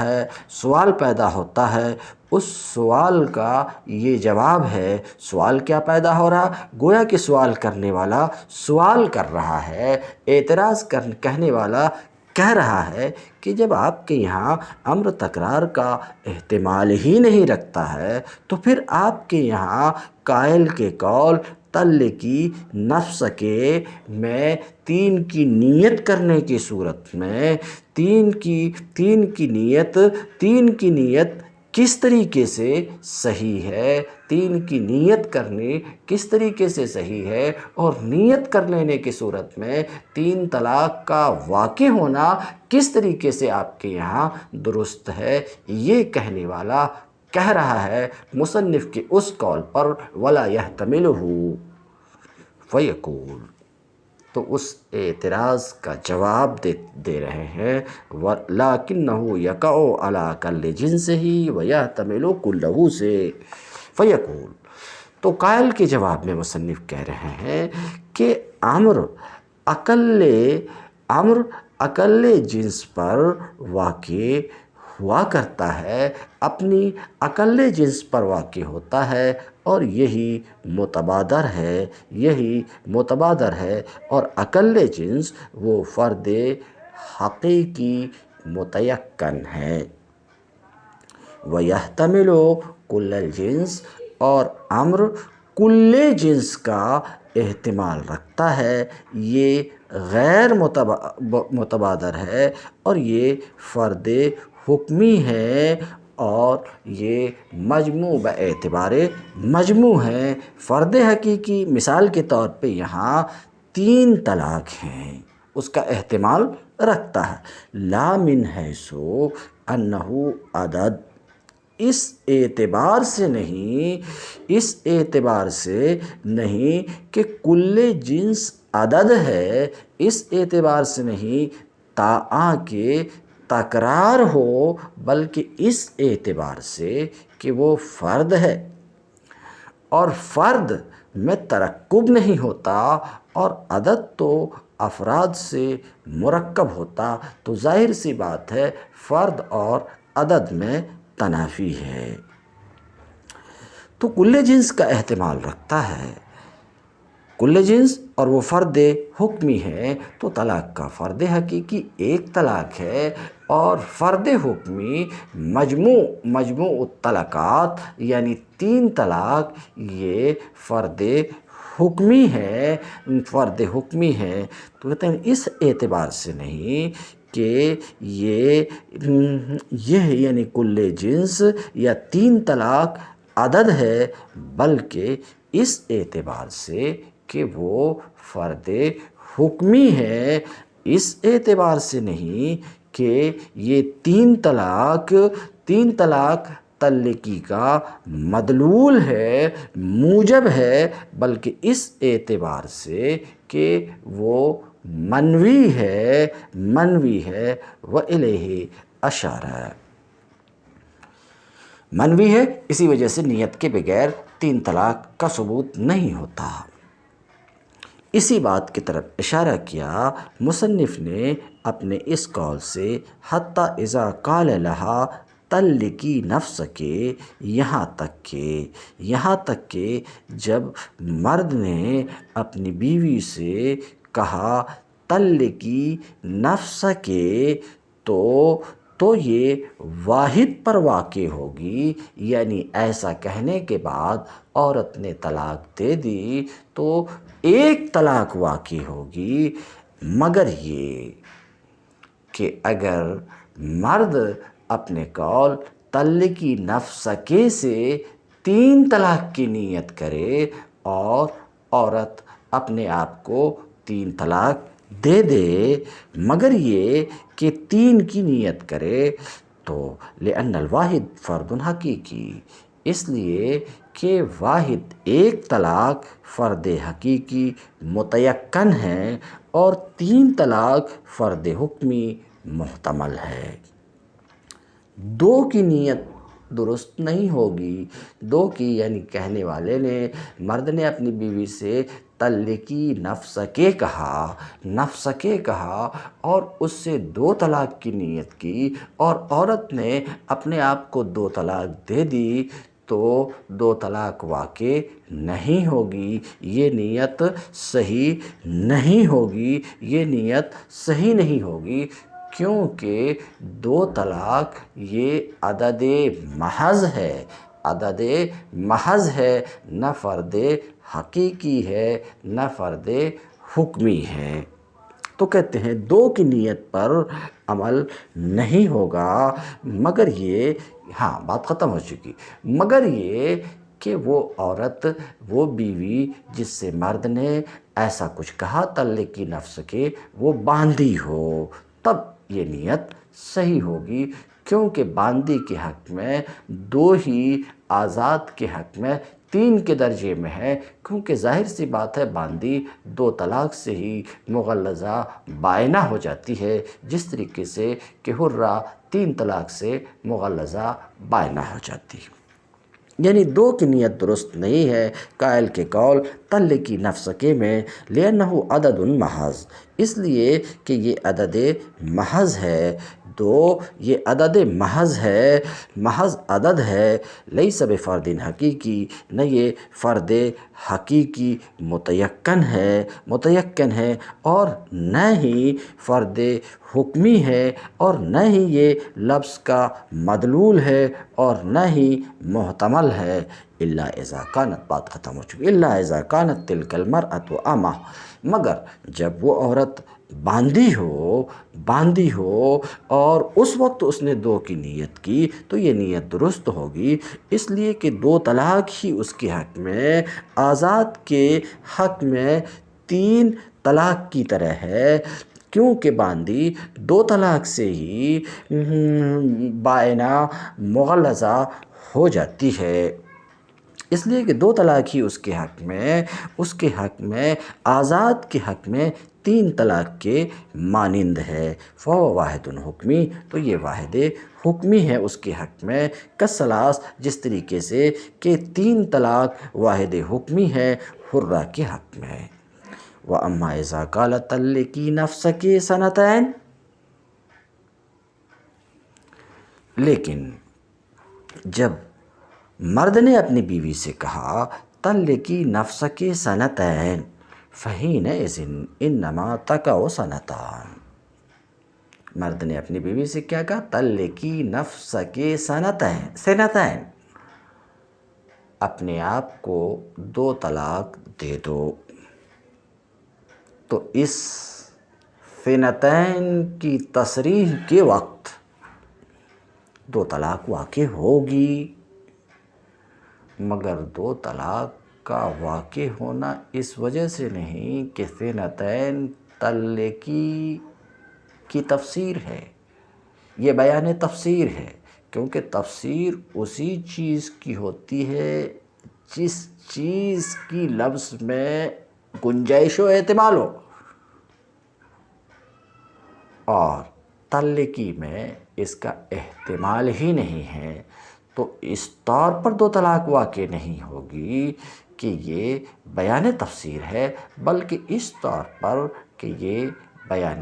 ہے، اس سوال کا یہ جواب ہے۔ سوال کیا پیدا ہو رہا؟ گویا کہ سوال کرنے والا سوال کر رہا ہے، اعتراض کہنے والا کہہ رہا ہے کہ جب آپ کے یہاں امر تکرار کا احتمال ہی نہیں رکھتا ہے تو پھر آپ کے یہاں قائل کے قول طلقی نفسک میں 3 کی نیت کرنے کی صورت میں 3 کی نیت کس طریقے سے صحیح ہے، 3 کی نیت کرنی کس طریقے سے صحیح ہے، اور نیت کر لینے کی صورت میں 3 طلاق کا واقع ہونا کس طریقے سے آپ کے یہاں درست ہے، یہ کہنے والا کہہ رہا ہے مصنف کے اس قول پر ولا یحتملہ فیقول، تو اس اعتراض کا جواب دے رہے ہیں لیکنہ یقع علی کل جنسہ ویحتمل کلہ سے، فیقول، تو قائل کے جواب میں مصنف کہہ رہے ہیں کہ امر اقل جنس پر واقع ہوا کرتا ہے، اپنی اقل جنس پر واقع ہوتا ہے، اور یہی متبادر ہے، اور اقل جنس وہ فرد حقیقی متیقن ہے۔ وَيَحْتَمِلُ كُلَّ الْجِنْس، اور امر کل جنس کا احتمال رکھتا ہے، یہ غیر متبادر ہے، اور یہ فرد حکمی ہے، اور یہ مجموع باعتبار مجموع ہے۔ فرد حقیقی مثال کے طور پہ یہاں 3 طلاق ہیں، اس کا احتمال رکھتا ہے، لا من حیث انہ عدد، اس اعتبار سے نہیں کہ کل جنس عدد ہے، اس اعتبار سے نہیں تاں کہ تکرار ہو، بلکہ اس اعتبار سے کہ وہ فرد ہے، اور فرد میں ترکب نہیں ہوتا، اور عدد تو افراد سے مرکب ہوتا، تو ظاہر سی بات ہے فرد اور عدد میں تنافی ہے۔ تو کل جنس کا احتمال رکھتا ہے، کل جنس اور وہ فرد حکمی ہے، تو طلاق کا فرد حقیقی ایک طلاق ہے، اور فرد حکمی مجموع الطلاقات یعنی 3 طلاق یہ فرد حکمی ہے، تو کہتے ہیں اس اعتبار سے نہیں کہ یہ یعنی کل جنس یا 3 طلاق عدد ہے، بلکہ اس اعتبار سے کہ وہ فرد حکمی ہے، اس اعتبار سے نہیں کہ یہ 3 طلاق تلقی کا مدلول ہے، موجب ہے، بلکہ اس اعتبار سے کہ وہ منوی ہے، وَإِلَيْهِ أَشَارَ، منوی ہے، اسی وجہ سے نیت کے بغیر 3 طلاق کا ثبوت نہیں ہوتا۔ اسی بات کی طرف اشارہ کیا مصنف نے اپنے اس قول سے حتیٰ اذا قال لہا طلقی نفسک، یہاں تک کہ جب مرد نے اپنی بیوی سے کہا طلقی نفسک، تو یہ واحد پر واقع ہوگی، یعنی ایسا کہنے کے بعد عورت نے طلاق دے دی تو ایک طلاق واقع ہوگی، مگر یہ کہ اگر مرد اپنے قول طلقی نفسک سے 3 طلاق کی نیت کرے اور عورت اپنے آپ کو 3 طلاق دے دے، مگر یہ کہ 3 کی نیت کرے، تو لأن الواحد فرد حقیقی، اس لیے کہ واحد ایک طلاق فرد حقیقی متیقن ہے، اور 3 طلاق فرد حکمی محتمل ہے۔ 2 کی نیت درست نہیں ہوگی، 2 کی یعنی کہنے والے نے، مرد نے اپنی بیوی سے طلقی نفسکے کہا اور اس سے 2 طلاق کی نیت کی، اور عورت نے اپنے آپ کو 2 طلاق دے دی، تو 2 طلاق واقع نہیں ہوگی، یہ نیت صحیح نہیں ہوگی، کیونکہ 2 طلاق یہ عدد محض ہے، نہ فرد حقیقی ہے، نہ فرد حکمی ہے۔ تو کہتے ہیں 2 کی نیت پر عمل نہیں ہوگا، مگر یہ بات ختم ہو چکی، مگر یہ کہ وہ عورت، وہ بیوی جس سے مرد نے ایسا کچھ کہا طلقی نفس کے، وہ باندھی ہو، تب یہ نیت صحیح ہوگی، کیونکہ باندھی کے حق میں 2 ہی، آزاد کے حق میں 3 کے درجے میں ہے، کیونکہ ظاہر سی بات ہے باندھی 2 طلاق سے ہی مغلظہ بائنہ ہو جاتی ہے، جس طریقے سے کہ حرہ 3 طلاق سے مغلظہ بائنہ ہو جاتی ہے۔ یعنی 2 کی نیت درست نہیں ہے قائل کے قول طلقی نفسکے میں، لأنہ عدد محض، اس لیے کہ یہ عدد محض ہے، 2 یہ عدد محض ہے، محض عدد ہے، لیس بفرد حقیقی، نہ یہ فرد حقیقی متیقن ہے، اور نہ ہی فرد حکمی ہے، اور نہ ہی یہ لفظ کا مدلول ہے، اور نہ ہی محتمل ہے، الا اذا کانت، بات ختم ہو چکی، الا اذا کانت تلک المرأة امہ، مگر جب وہ عورت باندھی ہو اور اس وقت اس نے 2 کی نیت کی، تو یہ نیت درست ہوگی، اس لیے کہ 2 طلاق ہی اس کے حق میں، آزاد کے حق میں 3 طلاق کی طرح ہے، کیونکہ باندی دو طلاق سے ہی بائنہ مغلظہ ہو جاتی ہے، اس لیے کہ دو طلاق ہی اس کے حق میں آزاد کے حق میں تین طلاق کے مانند ہے۔ فَهُوَ واحد حکمی، تو یہ واحد حکمی ہے اس کے حق میں، کالثلاث، جس طریقے سے کہ تین طلاق واحد حکمی ہے حرہ کے حق میں۔ وَأَمَّا إِذَا قَالَ طَلِّقِي نَفْسَكِ سَنَتَيْنِ، لیکن جب مرد نے اپنی بیوی سے کہا طَلِّقِي نَفْسَكِ سَنَتَيْنِ فَحِينَئِذٍ إِنَّمَا تَقَعُ سَنَتَانِ، مرد نے اپنی بیوی سے کیا کہا؟ طَلِّقِي نَفْسَكِ سَنَتَيْنِ، اپنے آپ کو دو طلاق دے دو، تو اس سنتین کی تصریح کے وقت دو طلاق واقع ہوگی، مگر دو طلاق کا واقع ہونا اس وجہ سے نہیں کہ سنتین طلقی کی تفسیر ہے، یہ بیان تفسیر ہے، کیونکہ تفسیر اسی چیز کی ہوتی ہے جس چیز کی لفظ میں گنجائش و احتمال ہو، اور طلقی میں اس کا احتمال ہی نہیں ہے، تو اس طور پر دو طلاق واقع نہیں ہوگی کہ یہ بیان تفسیر ہے، بلکہ اس طور پر کہ یہ بیان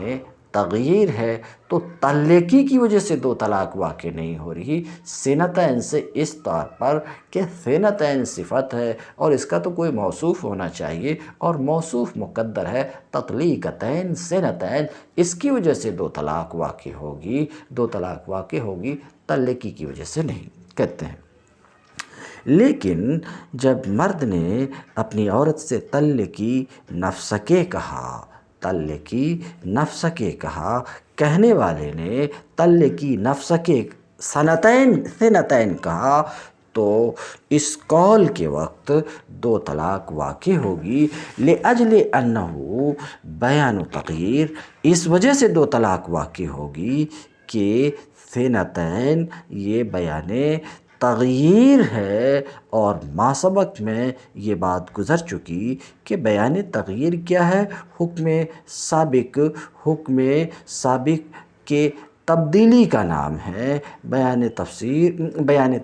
تغییر ہے، تو طلقی کی وجہ سے دو طلاق واقع نہیں ہو رہی، سنتین سے اس طور پر کہ سنتین صفت ہے اور اس کا تو کوئی موصوف ہونا چاہیے، اور موصوف مقدر ہے تطلیقتین سنتین، اس کی وجہ سے دو طلاق واقع ہوگی، طلقی کی وجہ سے نہیں، کہتے ہیں۔ لیکن جب مرد نے اپنی عورت سے طلقی نفسکے کہا، کہنے والے نے طلقی نفسکے سنتین کہا، تو اس قول کے وقت دو طلاق واقع ہوگی، لِأَجْلِ أَنَّهُ بیان تغییر، اس وجہ سے دو طلاق واقع ہوگی کہ سنتین یہ بیان تغییر ہے، اور ما سبق میں یہ بات گزر چکی کہ بیان تغییر کیا ہے؟ حکم سابق کے تبدیلی کا نام ہے، بیان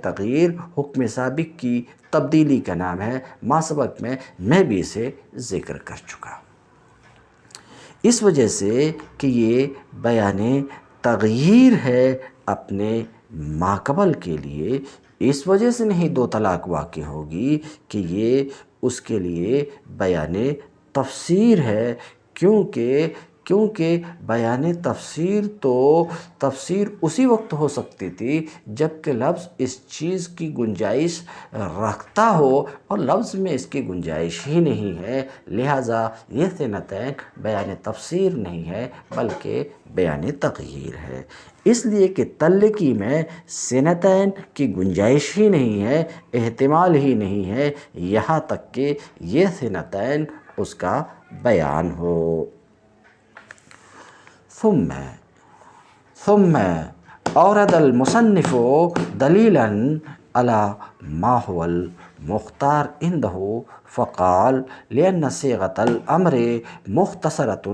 تغییر حکم سابق کی تبدیلی کا نام ہے، ما سبق میں بھی اسے ذکر کر چکا۔ اس وجہ سے کہ یہ بیان تغییر ہے اپنے ماقبل کے لیے، اس وجہ سے نہیں دو طلاق واقع ہوگی کہ یہ اس کے لیے بیان تفسیر ہے، کیونکہ بیان تفسیر اسی وقت ہو سکتی تھی جب کہ لفظ اس چیز کی گنجائش رکھتا ہو، اور لفظ میں اس کی گنجائش ہی نہیں ہے، لہٰذا یہ سنتین بیان تفسیر نہیں ہے بلکہ بیان تغییر ہے، اس لیے کہ طلقی میں سنتین کی گنجائش ہی نہیں ہے، احتمال ہی نہیں ہے، یہاں تک کہ یہ سنتین اس کا بیان ہو۔ ثم اورد المصنف دلیلا على ما هو المختار عنده فقال لأن صيغة الأمر مختصرة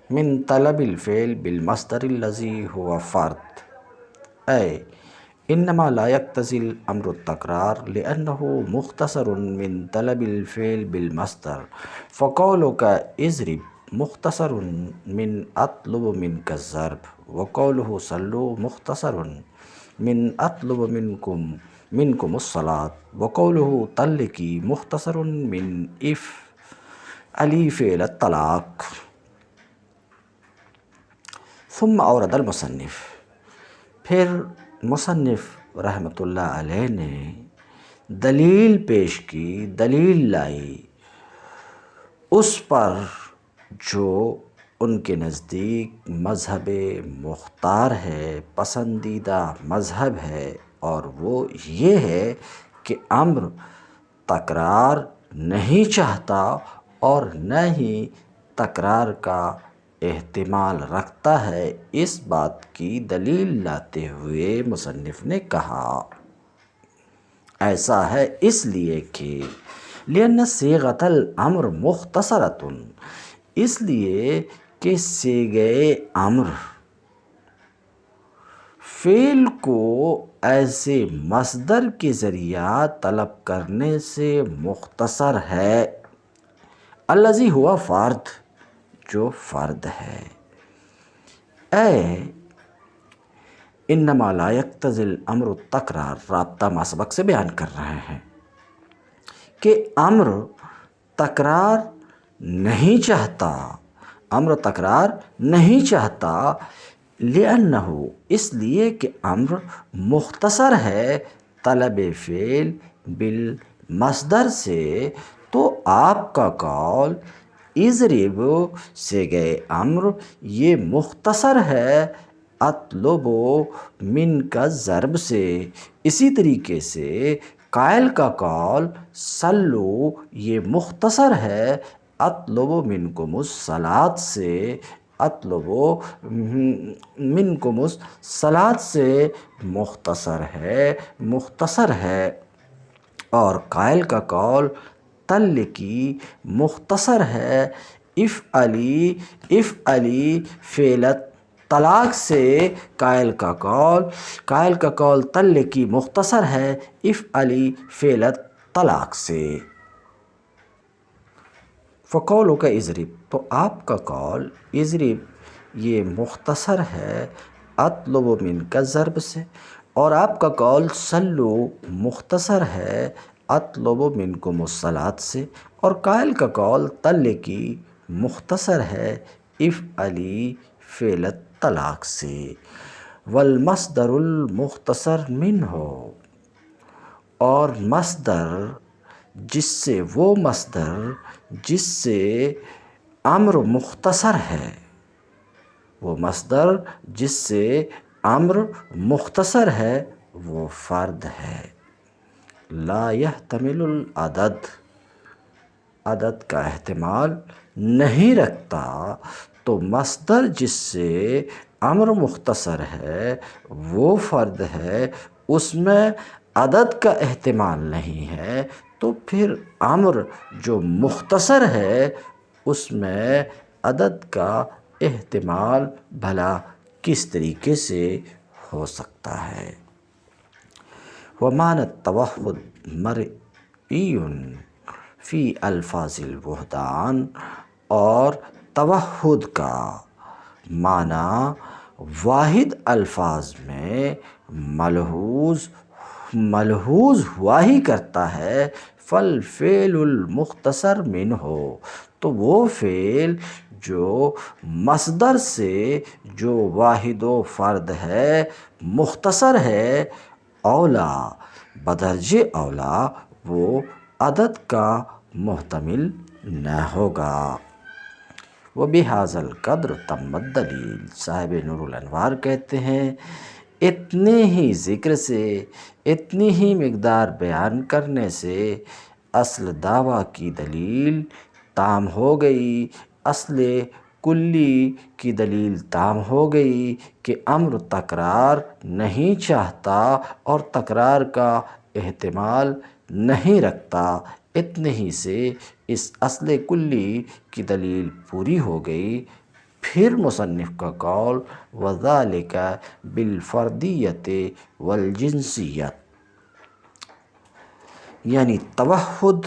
من طلب الفعل بالمصدر الذي هو فرد، أي إنما لا يقتضي الأمر التكرار لأنه مختصر من طلب الفعل بالمصدر، فقولك اضرب مختصر من أطلب منك الضرب، وقوله صلوا مختصر من أطلب منكم الصلاة، وقوله طلقي مختصر من افعلي فعل الطلاق۔ ثم اورد المصنف، پھر مصنف رحمۃ اللہ علیہ نے دلیل پیش کی، دلیل لائی اس پر جو ان کے نزدیک مذہب مختار ہے، پسندیدہ مذہب ہے، اور وہ یہ ہے کہ امر تکرار نہیں چاہتا اور نہ ہی تکرار کا احتمال رکھتا ہے، اس بات کی دلیل لاتے ہوئے مصنف نے کہا ایسا ہے اس لیے کہ لأن صیغۃ الامر مختصرۃ، اس لیے کہ صیغۂ امر فعل کو ایسے مصدر کے ذریعہ طلب کرنے سے مختصر ہے، الذی ہوا فرد، جو فرد ہے، انما لا یقتضی الامر التکرار، رابطہ ما سبق سے بیان کر رہے ہیں کہ امر تکرار نہیں چاہتا، امر تکرار نہیں چاہتا، لأنہ، اس لیے کہ امر مختصر ہے طلب فعل بالمصدر سے، تو آپ کا قول اضرب صیغۂ امر یہ مختصر ہے اطلب منک ضرب سے، اسی طریقے سے قائل کا قول صلو یہ مختصر ہے اطلب منکم الصلاۃ سے، اطلب منکم الصلاۃ سے مختصر ہے، اور قائل کا قول طلقی مختصر ہے افعلی فعل طلاق سے، قائل کا قول طلقی مختصر ہے افعلی فعل طلاق سے۔ فقولک اضرب، تو آپ کا قول اضرب یہ مختصر ہے اطلب منک ضرب سے، اور آپ کا قول صلو مختصر ہے اطلب منکم الصلاۃ سے، اور قائل کا قول طلقی مختصر ہے افعلی فعل طلاق سے۔ والمصدر المختصر منہ، اور مصدر وہ مصدر جس سے امر مختصر ہے، وہ مصدر جس سے امر مختصر ہے وہ فرد ہے۔ لا یحتمل العدد، عدد کا احتمال نہیں رکھتا، تو مصدر جس سے امر مختصر ہے وہ فرد ہے، اس میں عدد کا احتمال نہیں ہے، تو پھر امر جو مختصر ہے اس میں عدد کا احتمال بھلا کس طریقے سے ہو سکتا ہے۔ ومعنی التوحد مرئی فی الفاظ الوحدان، اور توحد کا معنی واحد الفاظ میں ملحوظ ہوا ہی کرتا ہے، فالفعل المختصر منہ، تو وہ فعل جو مصدر سے جو واحد و فرد ہے، مختصر ہے، اولا بدرجہ اولا وہ عدد کا محتمل نہ ہوگا۔ وبہذا القدر تم الدلیل، صاحب نور الانوار کہتے ہیں اتنے ہی ذکر سے، اتنی ہی مقدار بیان کرنے سے اصل دعویٰ کی دلیل تام ہو گئی، اصل کلی کی دلیل تام ہو گئی کہ امر تکرار نہیں چاہتا اور تکرار کا احتمال نہیں رکھتا، اتنے ہی سے اس اصل کلی کی دلیل پوری ہو گئی۔ پھر مصنف کا قول وذالک بالفردیت والجنسیت، یعنی توحد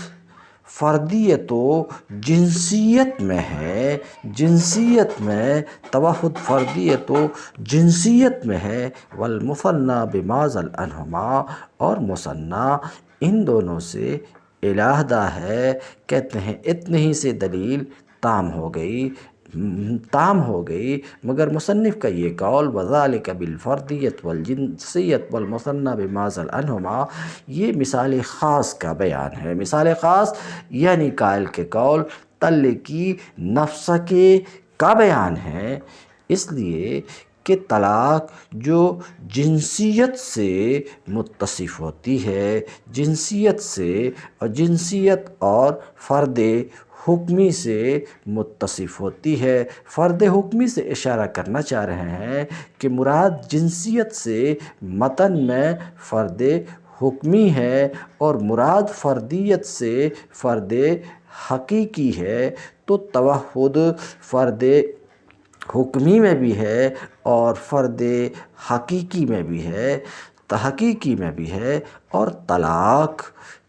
فردیت و جنسیت میں ہے، جنسیت میں توحد فردیت و جنسیت میں ہے، والمثنی بما زل عنہما، اور مثنی ان دونوں سے علیحدہ ہے۔ کہتے ہیں اتنے ہی سے دلیل تام ہو گئی، مگر مصنف کا یہ قول وذالک بالفردیت والجنسیت والمثنی بما زل عنہما یہ مثال خاص کا بیان ہے۔ مثال خاص یعنی قائل کے قول طلقی نفسکے کا بیان ہے، اس لیے کہ طلاق جو جنسیت سے متصف ہوتی ہے، جنسیت سے، اور جنسیت اور فرد حکمی سے متصف ہوتی ہے۔ فرد حکمی سے اشارہ کرنا چاہ رہے ہیں کہ مراد جنسیت سے متن میں فرد حکمی ہے اور مراد فردیت سے فرد حقیقی ہے، تو توحد فرد حکمی میں بھی ہے اور فرد حقیقی میں بھی ہے، تحقیقی میں بھی ہے، اور طلاق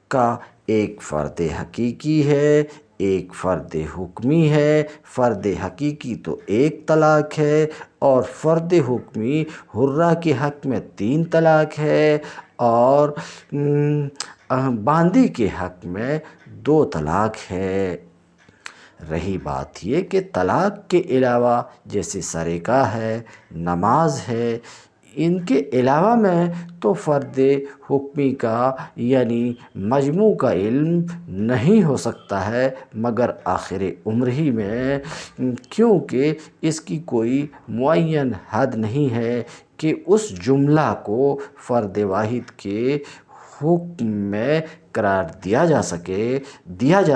کا ایک فرد حقیقی ہے، ایک فرد حکمی ہے۔ فرد حقیقی تو ایک طلاق ہے اور فرد حکمی حرہ کے حق میں 3 طلاق ہے اور باندی کے حق میں 2 طلاق ہے۔ رہی بات یہ کہ طلاق کے علاوہ جیسے سرقہ ہے، نماز ہے، ان کے علاوہ میں تو فرد حکمی کا یعنی مجموع کا علم نہیں ہو سکتا ہے مگر آخر عمر ہی میں، کیونکہ اس کی کوئی معین حد نہیں ہے کہ اس جملہ کو فرد واحد کے حکم میں قرار دیا جا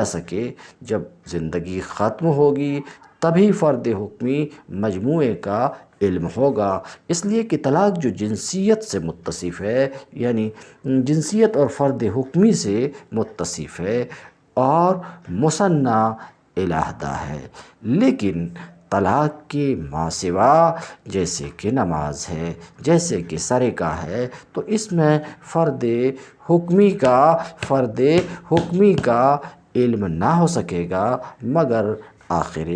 سکے۔ جب زندگی ختم ہوگی تبھی فرد حکمی مجموعے کا علم ہوگا۔ اس لیے کہ طلاق جو جنسیت سے متصف ہے، یعنی جنسیت اور فرد حکمی سے متصف ہے اور مثنیٰ علیحدہ ہے، لیکن طلاق کے ماسوا جیسے کہ نماز ہے، جیسے کہ سرقہ ہے، تو اس میں فرد حکمی کا علم نہ ہو سکے گا مگر آخر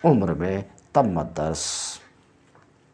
عمر میں۔ تم الدرس۔